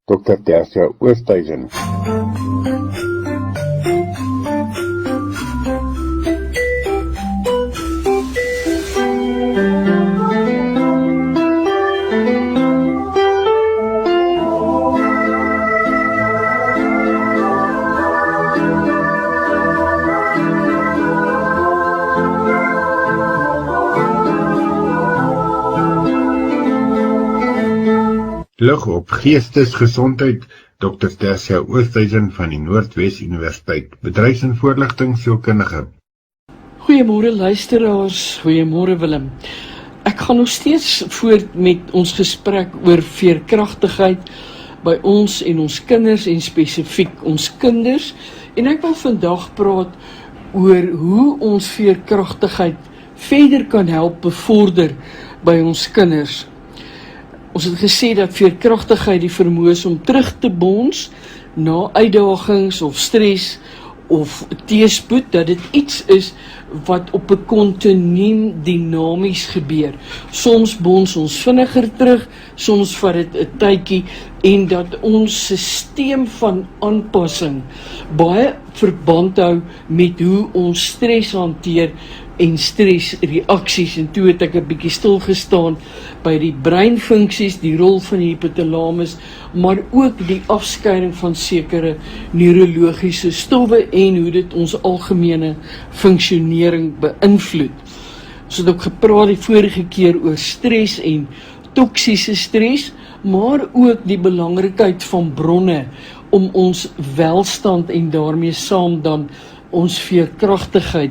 Dr. Tersia Oosthuizen. Lig op geestesgesondheid, Dr. Tersia Oosthuizen van die Noordwes Universiteit, bedryfs- en voorligtingsielkundige. Goeiemôre luisteraars, goeiemôre Willem. Ek gaan nog steeds voort met ons gesprek oor veerkragtigheid by ons en ons kinders en spesifiek ons kinders. En ek wil vandag praat oor hoe ons veerkragtigheid verder kan help bevorder by ons kinders. Ons het gesê dat veerkragtigheid die vermoë is om terug te bons na uitdagings of stres of teëspoed, dat dit iets is wat op 'n kontinuum dinamies gebeur. Soms bons ons vinniger terug, soms vat dit 'n tydjie, en dat ons sisteem van aanpassing baie verband hou met hoe ons stres hanteer en stresreaksies. En toe het ek 'n bietjie stilgestaan by die breinfunksies, die rol van die hypothalamus, maar ook die afskeiding van sekere neurologiese stowwe en hoe dit ons algemene funksionering beïnvloed. Ons het ook gepraat die vorige keer oor stres en toksiese stres, maar ook die belangrikheid van bronne om ons welstand en daarmee saam dan ons veerkragtigheid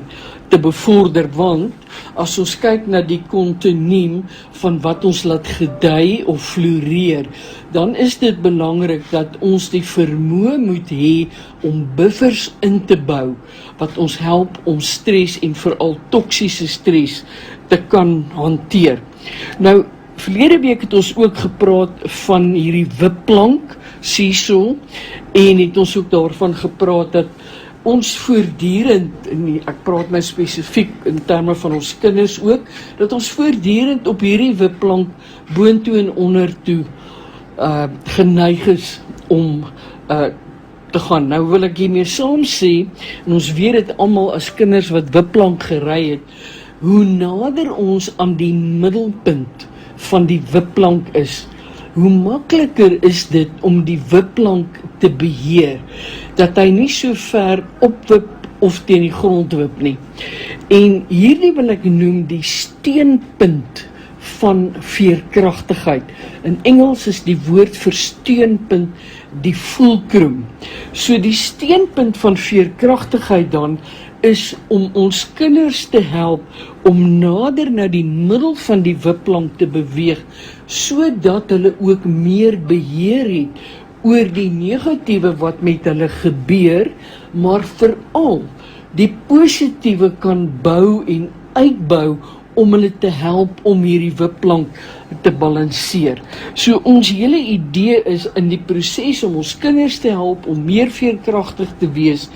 te bevorder, want as ons kyk na die kontinuum van wat ons laat gedei of floreer, dan is dit belangrik dat ons die vermoë moet hê om buffers in te bou, wat ons help om stres en veral toksiese stres te kan hanteer. Nou, verlede week het ons ook gepraat van hierdie wipplank, seesaw, en het ons ook daarvan gepraat dat ons voortdurend, ek praat nou spesifiek in terme van ons kinders ook, dat ons voortdurend op hierdie wipplank boontoe en ondertoe geneig is om te gaan. Nou wil ek hiermee saam sê, en ons weet dit almal as kinders wat wipplank gery het, hoe nader ons aan die middelpunt van die wipplank is, hoe makliker is dit om die wipplank te beheer, dat hy nie so ver opwip of teen die grond wip nie. En hierdie wil ek noem die steunpunt van veerkragtigheid. In Engels is die woord vir steunpunt die fulcrum. So die steunpunt van veerkragtigheid dan is om ons kinders te help om nader na die middel van die wipplank te beweeg, sodat hulle ook meer beheer het oor die negatiewe wat met hulle gebeur, maar veral die positiewe kan bou en uitbou om hulle te help om hierdie wipplank te balanseer. So ons hele idee is in die proses om ons kinders te help om meer veerkragtig te wees,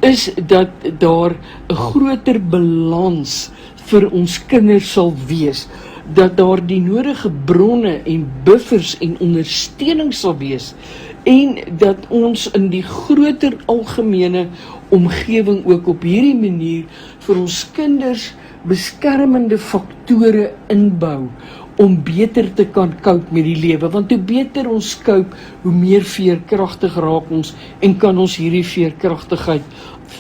is dat daar 'n groter balans vir ons kinders sal wees, dat daar die nodige bronne en buffers en ondersteuning sal wees, en dat ons in die groter algemene omgewing ook op hierdie manier vir ons kinders beskermende faktore inbou om beter te kan cope met die lewe, want hoe beter ons cope, hoe meer veerkragtig raak ons en kan ons hierdie veerkragtigheid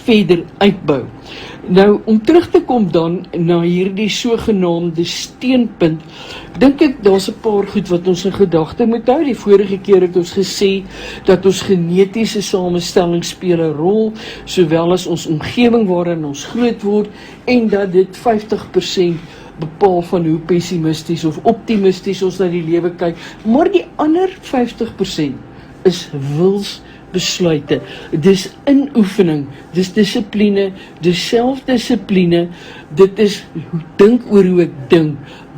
verder uitbou. Nou, om terug te kom dan na hierdie sogenaamde steunpunt, dink ek daar's 'n paar goed wat ons in gedagte moet hou. Die vorige keer het ons gesê dat ons genetiese samestelling speel 'n rol, sowel as ons omgewing waarin ons groot word, en dat dit 50% bepaal van hoe pessimisties of optimisties ons na die lewe kyk, maar die ander 50% is wilsbesluite, dis inoefening, dis dissipline, dis selfdissipline, dit is dink oor hoe ek dink,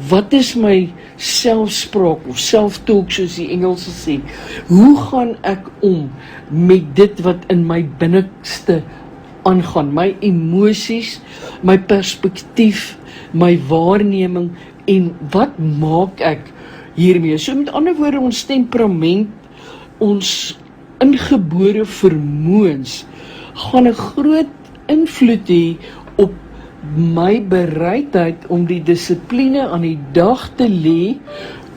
wat is my selfspraak of self-talk soos die Engelse sê, hoe gaan ek om met dit wat in my binneste aangaan, my emosies, my perspektief, my waarneming, en wat maak ek hiermee? So met ander woorde, ons temperament ons ingebore vermoëns gaan 'n groot invloed hê op my bereidheid om die dissipline aan die dag te lê,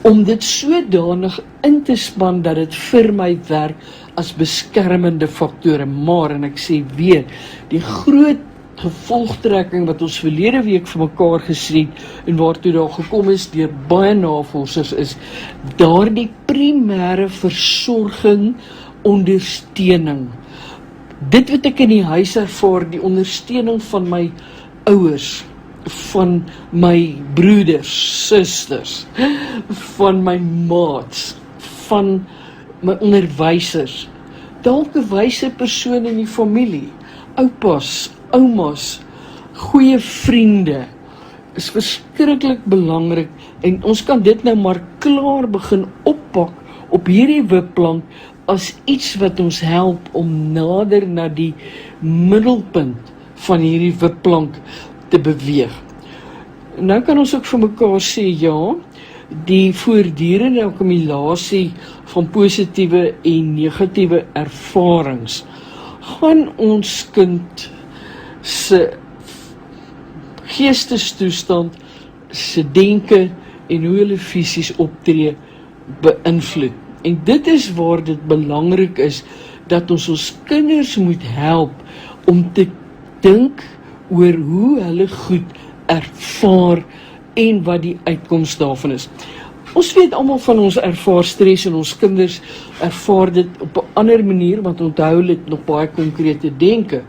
om dit sodanig in te span dat dit vir my werk as beskermende faktore. Maar, en ek sê weer, die groot gevolgtrekking wat ons verlede week vir mekaar gesien en waartoe daar gekom is deur baie navorsers is daardie primêre versorging, ondersteuning. Dit wat ek in die huis ervaar, die ondersteuning van my ouers, van my broeders, susters, van my maats, van my onderwysers, dalk 'n wyse persoon in die familie, oupas, oumas, goeie vriende, is verskriklik belangrik en ons kan dit nou maar klaar begin oppak op hierdie wipplank as iets wat ons help om nader na die middelpunt van hierdie wipplank te beweeg. Nou kan ons ook vir mekaar sê, ja, die voortdurende akkumulasie van positiewe en negatiewe ervarings gaan ons kind se geestestoestand, se denke en hoe hulle fisies optree beïnvloed. En dit is waar dit belangrik is dat ons kinders moet help om te dink oor hoe hulle goed ervaar en wat die uitkoms daarvan is. Ons weet almal van ons ervaar stres en ons kinders ervaar dit op 'n ander manier, want onthou hulle het nog baie konkrete denke.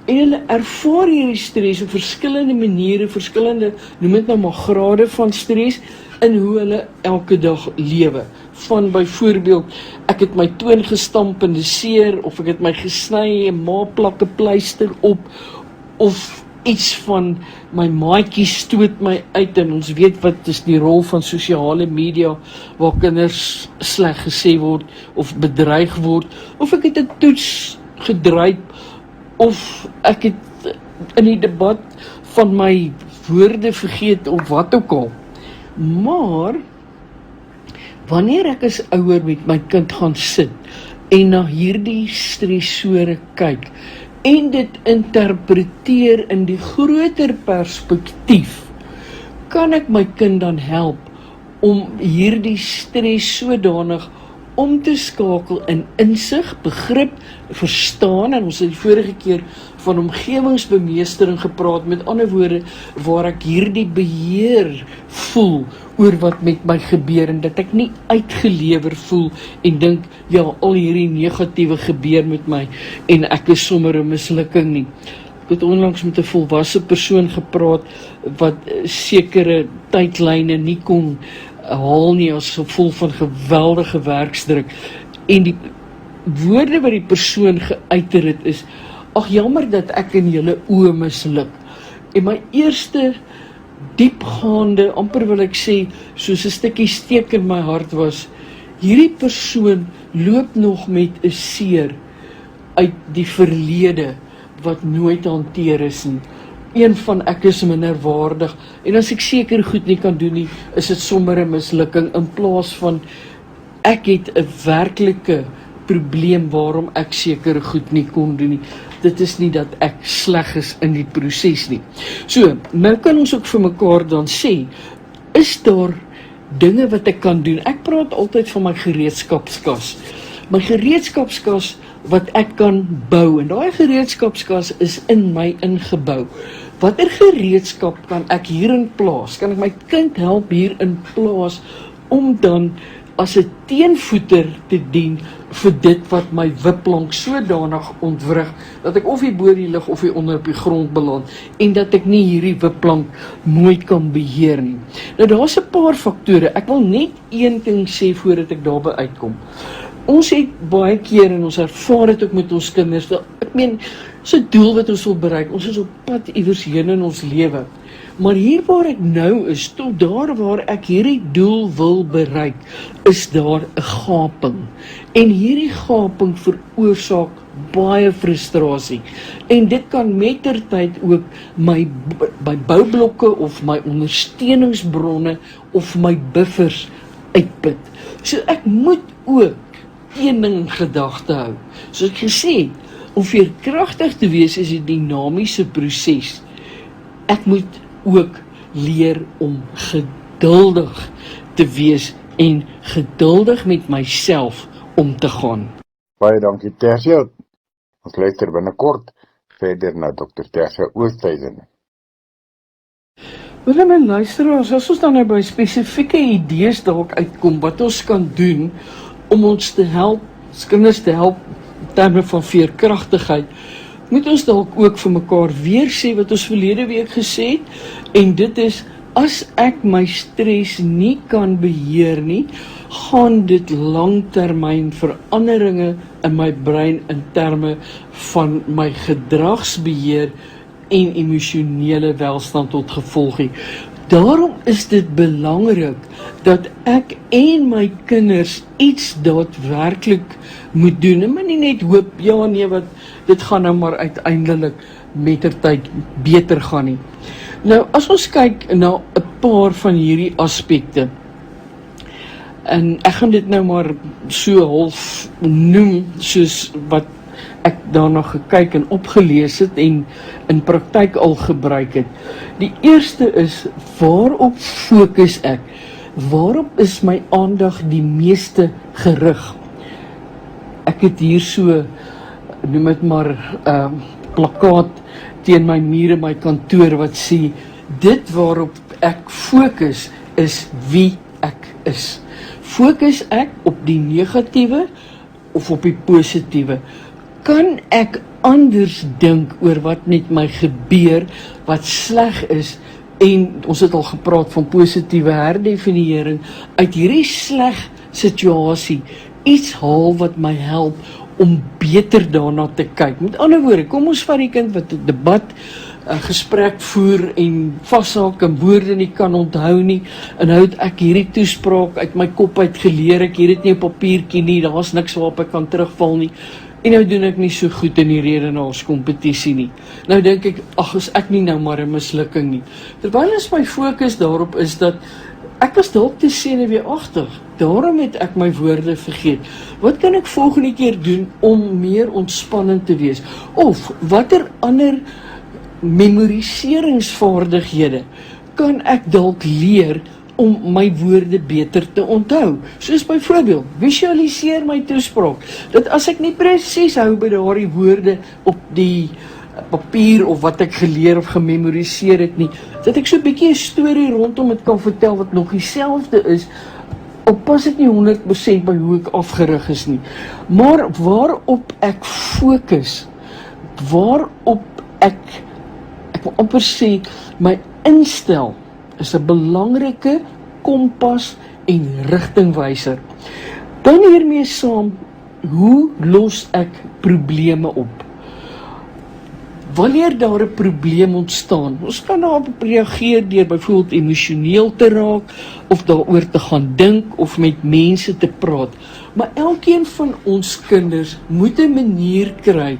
En hulle ervaar hierdie stres op verskillende maniere, verskillende, noem dit nou maar grade van stres, in hoe hulle elke dag lewe. Van byvoorbeeld, ek het my toon gestamp en seer, of ek het my gesny en ma plak 'n pleister op, of iets van my maatjie stoot my uit, en ons weet wat is die rol van sosiale media, waar kinders sleg gesê word, of bedreig word, of ek het 'n toets gedryf, of ek het in die debat van my woorde vergeet, of wat ook al. Maar, wanneer ek as ouer met my kind gaan sit, en na hierdie stresore kyk, en dit interpreteer in die groter perspektief, kan ek my kind dan help om hierdie stres sodanig om te skakel in insig, begrip, verstaan, en ons het die vorige keer van omgewingsbemeestering gepraat, met ander woorde, waar ek hierdie beheer voel oor wat met my gebeur, en dat ek nie uitgelewer voel en dink, ja, al hierdie negatiewe gebeur met my, en ek is sommer 'n mislukking nie. Ek het onlangs met 'n volwasse persoon gepraat, wat sekere tydlyne nie kon haal nie, as gevolg van geweldige werksdruk, en die woorde wat die persoon geuiter het is, ag, jammer dat ek in julle oë misluk. En my eerste diepgaande, amper wil ek sê, soos 'n stukkie steek in my hart was, hierdie persoon loop nog met 'n seer uit die verlede, wat nooit hanteer is nie. Een van ek is minderwaardig, en as ek seker goed nie kan doen nie, is dit sommer 'n mislukking, in plaas van ek het 'n werklike probleem waarom ek sekere goed nie kon doen nie. Dit is nie dat ek sleg is in die proses nie. So, nou kan ons ook vir mekaar dan sê, is daar dinge wat ek kan doen? Ek praat altyd van my gereedskapskas. My gereedskapskas wat ek kan bou, en daai gereedskapskas is in my ingebou. Watter gereedskap kan ek hierin plaas? Kan ek my kind help hierin plaas, om dan as 'n teenvoeter te dien vir dit wat my wipplank sodanig ontwrig, dat ek of hier bo die lug of hier onder op die grond beland, en dat ek nie hierdie wipplank nooit kan beheer nie. Nou, daar's 'n paar faktore. Ek wil net een ding sê voordat ek daarby uitkom. Ons het baie keer, en ons ervaar dit ook met ons kinders, ek meen, dis 'n doel wat ons wil bereik, ons is op pad iewers heen in ons lewe. Maar hier waar ek nou is, tot daar waar ek hierdie doel wil bereik, is daar 'n gaping. En hierdie gaping veroorsaak baie frustrasie. En dit kan mettertyd ook my boublokke, of my ondersteuningsbronne, of my buffers uitput. So ek moet ook een ding in gedagte hou. Soos ek gesê het, om veerkragtig te wees is 'n dinamiese proses. Ek moet ook leer om geduldig te wees en geduldig met myself om te gaan. Baie dankie Tersia. Ons luister binnekort verder na Dr. Tersia Oosthuizen. Willem en luisteraars, as ons dan nou by spesifieke idees dalk uitkom wat ons kan doen om ons te help, ons kinders te help in terme van veerkragtigheid, moet ons dalk ook vir mekaar weer sê wat ons verlede week gesê het, en dit is, as ek my stres nie kan beheer nie, gaan dit langtermyn veranderinge in my brein in terme van my gedragsbeheer en emosionele welstand tot gevolg hê. Daarom is dit belangrik dat ek en my kinders iets daadwerklik moet doen, en maar nie net hoop, ja nee, wat dit gaan nou maar uiteindelik mettertyd beter gaan nie. Nou, as ons kyk na 'n paar van hierdie aspekte, en ek gaan dit nou maar so half noem, soos wat ek daarna gekyk en opgelees het en in praktyk al gebruik het. Die eerste is, waarop fokus ek? Waarop is my aandag die meeste gerig? Ek het hier so, noem dit maar, plakkaat teen my mure, my kantoor, wat sê, dit waarop ek fokus is wie ek is. Fokus ek op die negatiewe of op die positiewe? Kan ek anders dink oor wat met my gebeur, wat sleg is, en ons het al gepraat van positiewe herdefiniering, uit hierdie sleg situasie, iets haal wat my help om beter daarna te kyk. Met ander woorde, kom ons vat die kind wat 'n debat, 'n gesprek voer en vashaak en woorde nie kan onthou nie, en nou het ek hierdie toespraak uit my kop uit geleer, ek het dit nie op papiertjie nie, daar's niks waarop ek kan terugval nie, en nou doen ek nie so goed in die redenaarskompetisie nie. Nou dink ek, ag, is ek nie nou maar 'n mislukking nie. Terwyl as my fokus daarop is dat ek was dalk te senuweeagtig, daarom het ek my woorde vergeet. Wat kan ek volgende keer doen om meer ontspannend te wees? Of watter ander memoriseringsvaardighede kan ek dalk leer om my woorde beter te onthou? Soos byvoorbeeld, visualiseer my toespraak, dat as ek nie presies hou by daardie woorde op die papier of wat ek geleer of gememoriseer het nie, dat ek so 'n bietjie 'n storie rondom dit kan vertel wat nog dieselfde is, al pas dit nie 100% by hoe ek afgerig is nie. Maar waarop ek fokus, waarop ek wil amper sê, my instel, is 'n belangrike kompas en rigtingwyser. Dan hiermee saam, hoe los ek probleme op? Wanneer daar 'n probleem ontstaan, ons kan daarop reageer deur byvoorbeeld emosioneel te raak, of daaroor te gaan dink, of met mense te praat. Maar elkeen van ons kinders moet 'n manier kry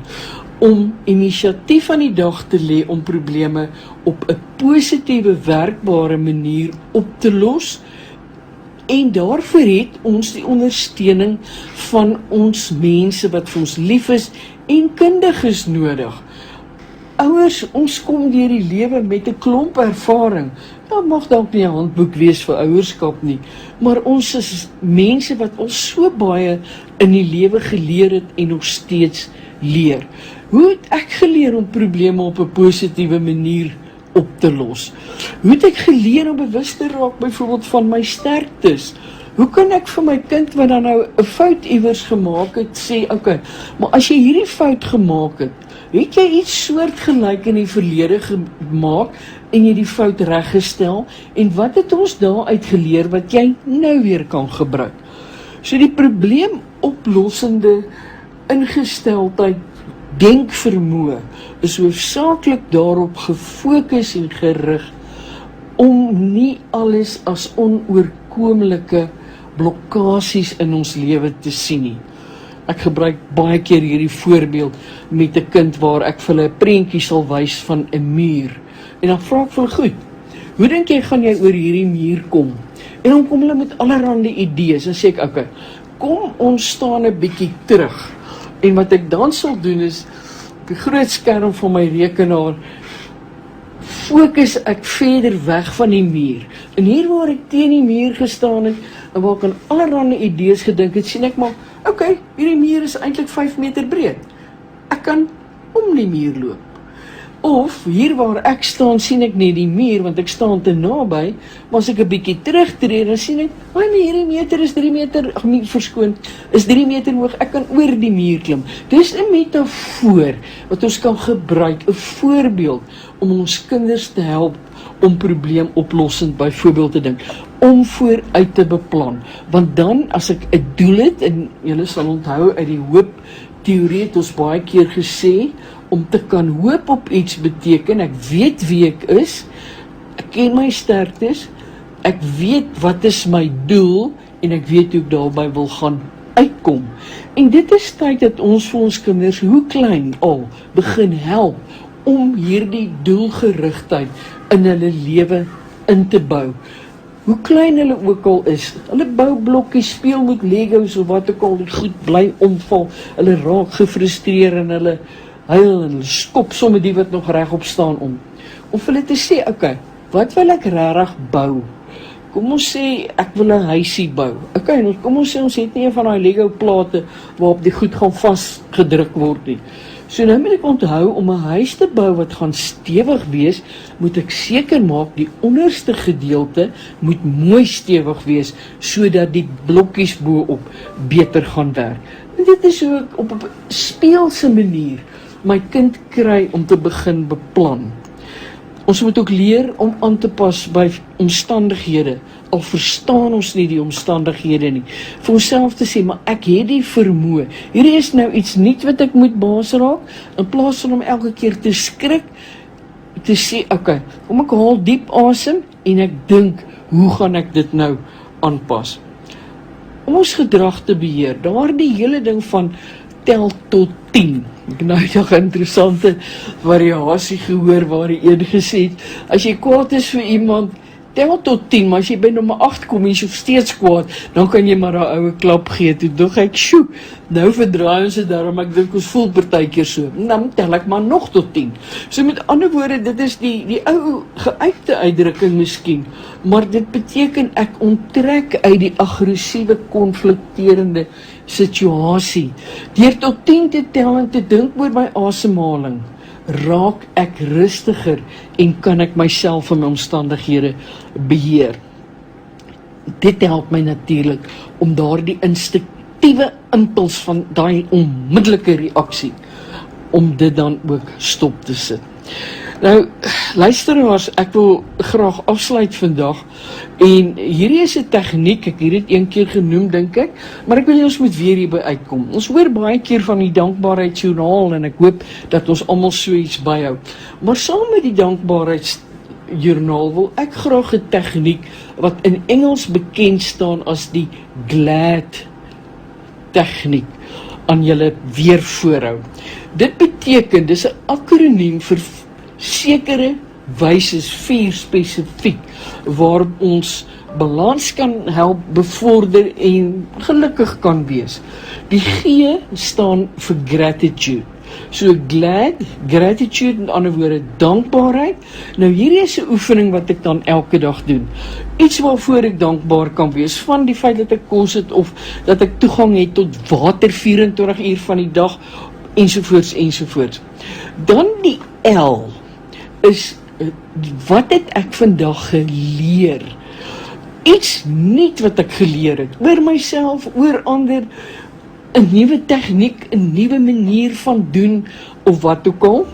om inisiatief aan die dag te lê om probleme op 'n positiewe, werkbare manier op te los. En daarvoor het ons die ondersteuning van ons mense wat vir ons lief is en kundiges nodig. Ouers, ons kom deur die lewe met 'n klomp ervaring. Daar mag dalk nie 'n handboek wees vir ouerskap nie, maar ons is mense wat al so baie in die lewe geleer het en nog steeds leer. Hoe het ek geleer om probleme op 'n positiewe manier op te los? Hoe het ek geleer om bewus te raak byvoorbeeld van my sterktes? Hoe kan ek vir my kind wat dan nou 'n fout iewers gemaak het, sê, okay, maar as jy hierdie fout gemaak het jy iets soortgelyk in die verlede gemaak en jy die fout reggestel, en wat het ons daaruit geleer wat jy nou weer kan gebruik? So die probleemoplossende ingesteldheid, denkvermoë, is hoofsaaklik daarop gefokus en gerig om nie alles as onoorkomelike blokkades in ons lewe te sien nie. Ek gebruik baie keer hierdie voorbeeld met 'n kind waar ek vir hulle 'n prentjie sal wys van 'n muur. En dan vra ek vir goed, hoe dink jy gaan jy oor hierdie muur kom? En dan kom hulle met allerlei idees, en sê ek, okay, kom ons staan 'n bietjie terug. En wat ek dan sal doen is, op die groot skerm van my rekenaar, fokus ek verder weg van die muur. En hier waar ek teen die muur gestaan het, en waar ek aan allerlei idees gedink het, sien ek maar, okay, hierdie muur is eintlik 5 meter breed. Ek kan om die muur loop. Of, hier waar ek staan, sien ek nie die muur, want ek staan te naby, maar as ek 'n bietjie terugtreed, dan sien ek, maar hierdie meter is 3 meter, is 3 meter hoog, ek kan oor die muur klim. Dis 'n metafoor, wat ons kan gebruik, 'n voorbeeld, om ons kinders te help, om probleemoplossend byvoorbeeld te dink, om vooruit te beplan. Want dan, as ek 'n doel het, en julle sal onthou uit die hoopteorie het ons baie keer gesê, om te kan hoop op iets beteken, ek weet wie ek is, ek ken my sterktes, ek weet wat is my doel, en ek weet hoe ek daarby wil gaan uitkom. En dit is tyd dat ons vir ons kinders, hoe klein al, begin help, om hierdie doelgerigtheid in hulle lewe in te bou. Hoe klein hulle ook al is, hulle bou blokkies, speel met Legos of wat ook al, die goed bly omval, hulle raak gefrustreer en hulle huil en hulle skop sommer die wat nog regop staan om. Of hulle te sê, okay, wat wil ek regtig bou? Kom ons sê, ek wil 'n huisie bou. Okay, kom ons sê, ons het nie een van die Lego plate waarop die goed gaan vasgedruk word nie. So nou moet ek onthou, om 'n huis te bou wat gaan stewig wees, moet ek seker maak, die onderste gedeelte moet mooi stewig wees, sodat die blokkies bo-op beter gaan werk. En dit is hoe ek op 'n speelse manier my kind kry om te begin beplan. Ons moet ook leer om aan te pas by omstandighede, al verstaan ons nie die omstandighede nie. Vir onsself te sê, maar ek het die vermoë. Hierdie is nou iets nuut wat ek moet baas raak, in plaas van om elke keer te skrik, te sê, okay, kom ek haal diep asem, en ek dink, hoe gaan ek dit nou aanpas? Om ons gedrag te beheer, daar die hele ding van tel tot 10. Ek het nou 'n interessante variasie gehoor waar die een gesê het, as jy kwaad is vir iemand, tel tot 10, maar as jy by nommer 8 kom, is jy steeds kwaad, dan kan jy maar 'n oue klap gee. Toe dink ek, sjoe, nou verdraai ons dit daarom, ek dink ons voel partykeer so, dan tel ek maar nog tot 10. So met ander woorde, dit is die ou geuite uitdrukking miskien, maar dit beteken ek onttrek uit die aggressiewe, konflikterende situasie. Deur tot 10 te tel en te dink oor my asemhaling, raak ek rustiger en kan ek myself en my omstandighede beheer. Dit help my natuurlik om daardie instinktiewe impuls van daai onmiddellike reaksie, om dit dan ook stop te sit. Nou, luisteraars, ek wil graag afsluit vandag, en hierdie is 'n tegniek, ek het dit een keer genoem, dink ek, maar ek wil nie ons moet weer hierby uitkom. Ons hoor baie keer van die dankbaarheidsjoernaal, en ek hoop dat ons almal so iets byhou. Maar saam met die dankbaarheidsjoernaal wil ek graag 'n tegniek, wat in Engels bekend staan as die GLAD tegniek, aan julle weer voorhou. Dit beteken, dis 'n akroniem vir sekere wyses, 4 spesifiek, waar ons balans kan help bevorder en gelukkig kan wees. Die G staan vir gratitude. So glad, gratitude, in ander woorde dankbaarheid. Nou hierdie is 'n oefening wat ek dan elke dag doen. Iets waarvoor ek dankbaar kan wees, van die feit dat ek kos het, of dat ek toegang het tot water 24 uur van die dag, ensovoorts, ensovoorts. Dan die L is, wat het ek vandag geleer? Iets nuut wat ek geleer het, oor myself, oor ander, 'n nuwe tegniek, 'n nuwe manier van doen, of wat ook al.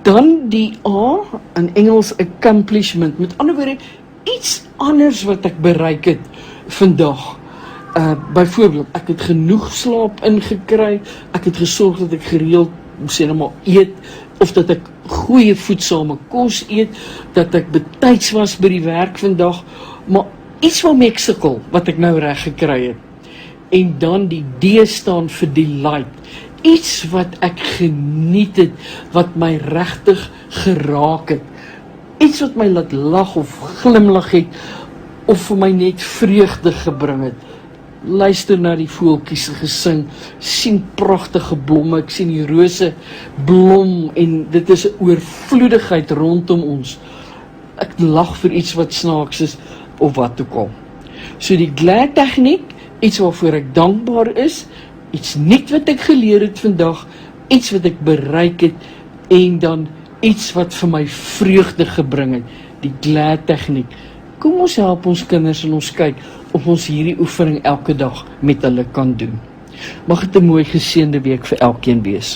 Dan die A, in Engels accomplishment, met ander woorde, iets anders wat ek bereik het vandag. Byvoorbeeld, ek het genoeg slaap ingekry, ek het gesorg dat ek gereeld, sê nou maar, eet, of dat ek goeie voedsame kos eet, dat ek betyds was by die werk vandag, maar iets waarmee ek sukkel, wat ek nou reg gekry het. En dan die D staan vir delight, iets wat ek geniet het, wat my regtig geraak het, iets wat my laat lag of glimlag het, of vir my net vreugde gebring het. luister na die voeltjies se gesing, sien pragtige blomme, ek sien die rose blom en dit is 'n oorvloedigheid rondom ons. Ek lag vir iets wat snaaks is of wat ook al. So die glad tegniek, iets waarvoor ek dankbaar is, iets nuut wat ek geleer het vandag, iets wat ek bereik het en dan iets wat vir my vreugde gebring het, die glad tegniek. Kom ons help ons kinders en ons kyk of ons hierdie oefening elke dag met hulle kan doen. Mag dit 'n mooi geseënde week vir elkeen wees.